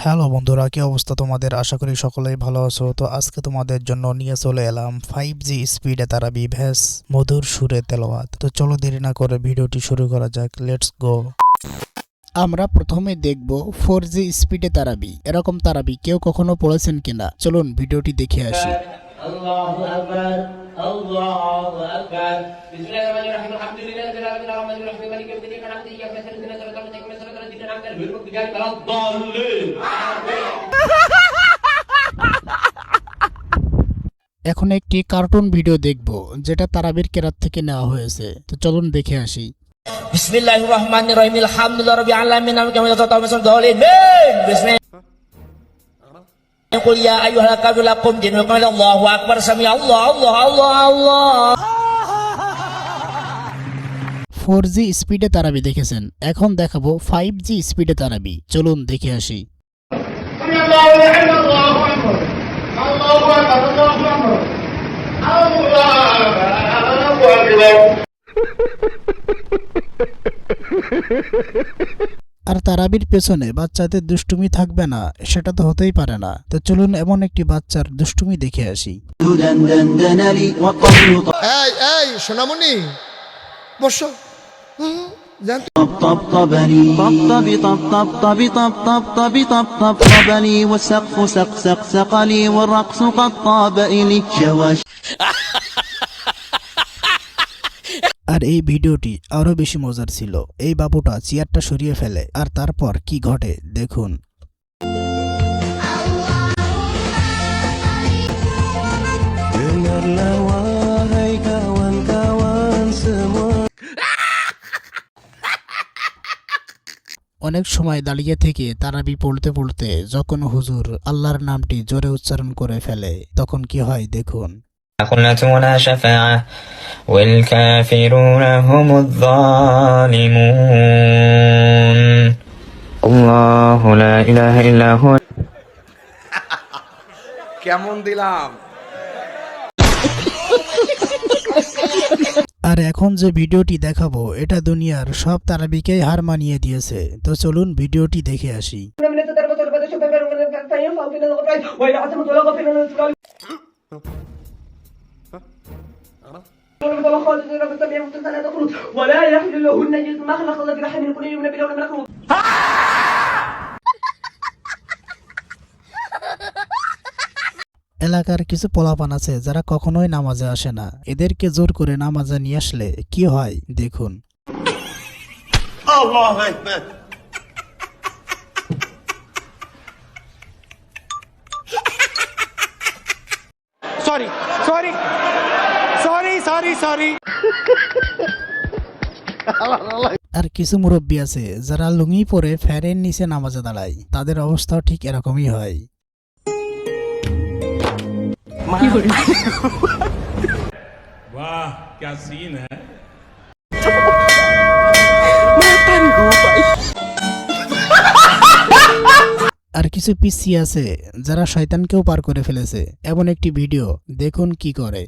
Hello বন্ধুরা, কি অবস্থা তোমাদের? আশা করি সকলেই ভালো আছো। তো আজকে তোমাদের জন্য নিয়ে চলে এলাম 5G স্পিডে তারাবি ভ্যাস মধুর সুরে তেলাওয়াত। তো চলো দেরি না করে ভিডিওটি শুরু করা যাক। Let's go. আমরা প্রথমে দেখব 4G স্পিডে তারাবি। এরকম তারাবি কেউ কখনো পড়েছেন কিনা? চলুন ভিডিওটি দেখে আসি। আল্লাহু আকবার, আল্লাহু আকবার। বিসমিল্লাহির রহমানির রহিম। আলহামদুলিল্লাহি রাব্বিল আলামিন, আর-রাহমানির রহিম, মালিকি ইয়াউমিদ্দিন, ইয়্যাকা না'বুদু ওয়া ইয়্যাকা নাস্তাঈন, ইহদিনাস সিরাতাল মুস্তাকিম, সিরাতাল লাযীনা আন'আমতা আলাইহিম, গায়রিল মাগদূবি আলাইহিম ওয়ালাদ-দাল্লিন। এখন একটি কার্টুন ভিডিও দেখব যেটা তারাবির কেরাত থেকে নেওয়া হয়েছে। তো চলুন দেখে আসি। বিসমিল্লাহির রহমানির রহিম। আলহামদুলিল্লাহি রাব্বিল আলামিন, আর-রাহমানির রহিম, বিসমিল্লাহ। قل يا أيها الكافرون لكم دينكم ولي دين। الله أكبر سمع الله الله الله الله। 4G স্পিডে তারাবি দেখেছেন, এখন দেখাবো 5G স্পিডে তারাবি। চলুন দেখে আসি। আর তারাবির পেছনে বাচ্চাদের দুষ্টুমি থাকবে না, সেটা তো হতেই পারে না। তো চলুন এমন একটি বাচ্চার দুষ্টুমি দেখে আসি। এই এই সোনামণি বসো। طبطبني طبطبي طبطبي طبطبي طبطبني والسقف سقسقني والرقص قد طاب إلي شواش। আর এই ভিডিওটি আরো বেশি মজার ছিল। এই বাবুটা চেয়ারটা সরিয়ে ফেলে আর তারপর কি ঘটে দেখুন। অনেক সময় দাঁড়িয়ে থেকে তারাবি পড়তে পড়তে যখন হুজুর আল্লাহর নামটি জোরে উচ্চারণ করে ফেলে তখন কি হয় দেখুন। لا شفاعة والكافرون هم الظالمون الله لا إله إلا هو। কেমন দিলাম? আর এখন যে ভিডিওটি দেখাবো এটা দুনিয়ার সব তারাবিকেই হার মানিয়ে দিয়েছে। তো চলুন ভিডিওটি দেখে আসি। এলাকার কিছু পোলাপান আছে যারা কখনোই নামাজে আসে না। এদেরকে জোর করে নামাজে নিয়ে আসলে কি হয় দেখুন। আল্লাহু আকবার। Sorry sorry sorry sorry sorry. আর কিছু মুরব্বী আছে যারা লুঙ্গি পরে ফ্যানের নিচে নামাজে দাঁড়ায়, তাদের অবস্থাও ঠিক এরকমই হয়। वाह क्या सीन है। আর কিছু পিসি আছে যারা শয়তানকেও পার করে ফেলেছে। এমন একটি ভিডিও দেখুন কি করে।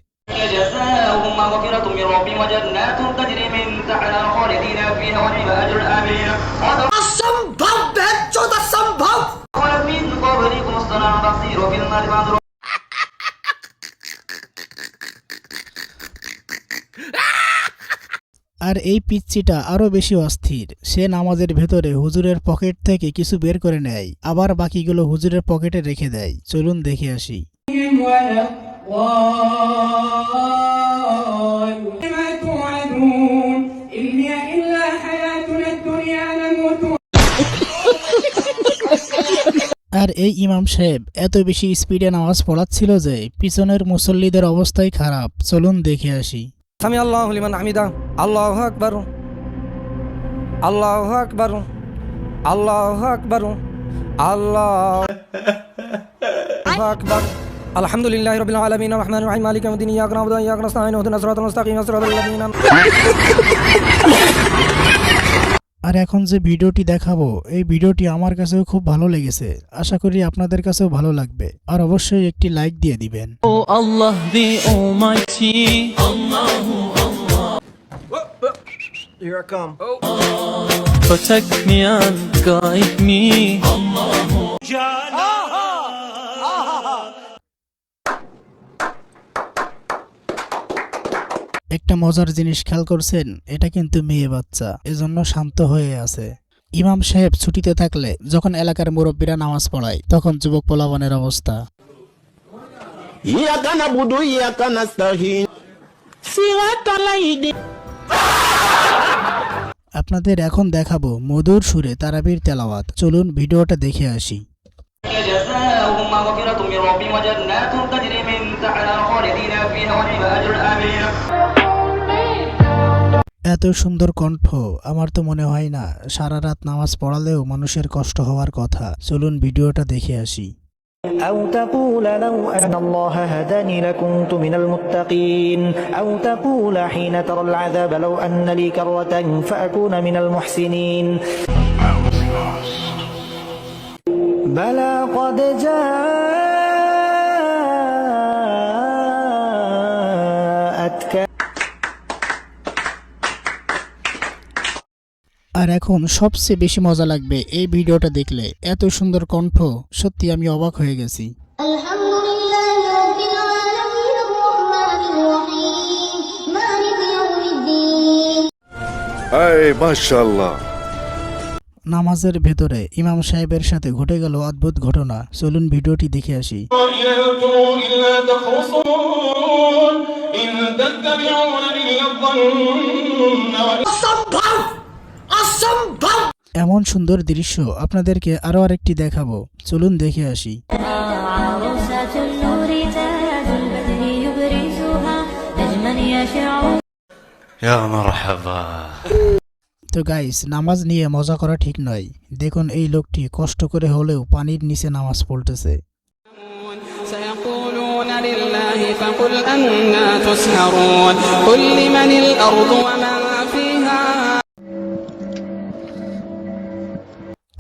আর এই পিচ্চিটা আরো বেশি অস্থির। সে নামাজের ভেতরে হুজুরের পকেট থেকে কিছু বের করে নেয়, আবার বাকিগুলো হুজুরের পকেটে রেখে দেয়। চলুন দেখে আসি। আর এই ইমাম সাহেব এত বেশি স্পিডে নামাজ পড়াচ্ছিল যে পিছনের মুসল্লিদের অবস্থাই খারাপ। চলুন দেখে আসি। সামি আল্লাহু লিমান হামিদা। আল্লাহু আকবার, আল্লাহু আকবার, আল্লাহু আকবার, আল্লাহু আকবার। আলহামদুলিল্লাহি রাব্বিল আলামিন, আর রহমানির রহিম, মালিকি ইয়াউমিদ্দিন, ইয়্যাকা না'বুদু ওয়া ইয়্যাকা নাস্তাঈন, ইহদিনাস সিরাতাল মুস্তাকিম, সিরাতাল লাযীনা। আর এখন যে ভিডিওটি দেখাবো এই ভিডিওটি আমার কাছেও খুব ভালো লেগেছে, আশা করি আপনাদের কাছেও ভালো লাগবে। আর অবশ্যই একটি লাইক দিয়ে দিবেন। Oh Allah the Almighty, Here I come. protect me and guide me. একটা মজার জিনিস খেয়াল করছেন, এটা কিন্তু মেয়ে বাচ্চা, এজন্য শান্ত হয়ে আছে। ইমাম সাহেব ছুটিতে থাকলে যখন এলাকার মুরব্বীরা নামাজ পড়ায় তখন যুবক পোলাপানের অবস্থা। আপনাদের এখন দেখাবো মধুর সুরে তারাবির তেলাওয়াত। চলুন ভিডিওটা দেখে আসি। جزاؤهم مغفرة من ربهم وجنات تجري من تحتها خالدين فيها ونعم أجر العاملين. এত সুন্দর কণ্ঠ আমার তো মনে হয় না সারা রাত নামাজ পড়ালেও মানুষের কষ্ট হওয়ার কথা। চলুন ভিডিওটা দেখে আসি। أو تقول لو أن الله هداني لكنت من المتقين أو تقول حين ترى العذاب لو أن لي كرة فأكون من المحسنين بلى قد جاءتك। আর এখন সবচেয়ে বেশি মজা লাগবে এই ভিডিওটা দেখলে, এত সুন্দর কণ্ঠ, সত্যি আমি অবাক হয়ে গেছি। الحمد لله رب العالمين الرحمن الرحيم مالك يوم الدين. মাশাআল্লাহ। নামাজের ভেতরে ইমাম সাহেবের সাথে ঘটে গেল অদ্ভুত ঘটনা। চলুন ভিডিওটি দেখে আসি। এমন সুন্দর দৃশ্য আপনাদেরকে আরো আরেকটি দেখাবো, চলুন দেখে আসি। عروسة النور تاج البدر يبرزها نجما يشع. তো গাইস, নামাজ নিয়ে মজা করা ঠিক নয়। দেখুন এই লোকটি কষ্ট করে হলেও পানির নিচে নামাজ পড়তেছে। سيقولون لله فقل أنا تسحرون قل لمن الأرض ومن فيها.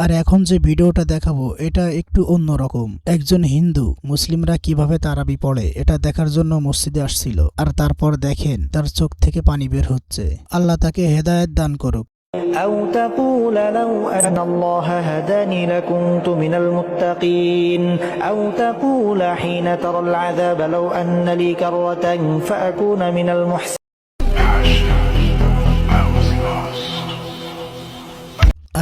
আর এখন যে ভিডিওটা দেখাবো এটা একটু অন্যরকম। একজন হিন্দু মুসলিমরা কিভাবে তারাবি পড়ে এটা দেখার জন্য মসজিদে আসছিল, আর তারপর দেখেন তার চোখ থেকে পানি বের হচ্ছে। আল্লাহ তাকে হেদায়েত দান করুক। أو تقول لو أن الله هداني لكنت من المتقين أو تقول حين ترى العذاب لو أن لي كرة فأكون من المحسنين.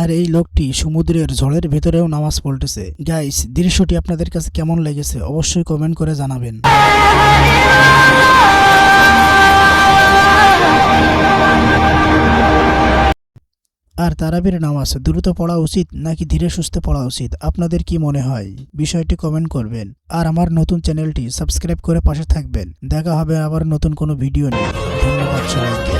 আর এই লোকটি সমুদ্রের ঝড়ের ভেতরেও নামাজ পড়তেছে। গাইস, দৃশ্যটি আপনাদের কাছে কেমন লেগেছে অবশ্যই কমেন্ট করে জানাবেন। আর তারাবির নামাজ দ্রুত পড়া উচিত নাকি ধীরে সুস্থে পড়া উচিত, আপনাদের কি মনে হয় বিষয়টি কমেন্ট করবেন। আর আমার নতুন চ্যানেলটি সাবস্ক্রাইব করে পাশে থাকবেন। দেখা হবে আবার নতুন কোনো ভিডিও নিয়ে। ধন্যবাদ সবাইকে।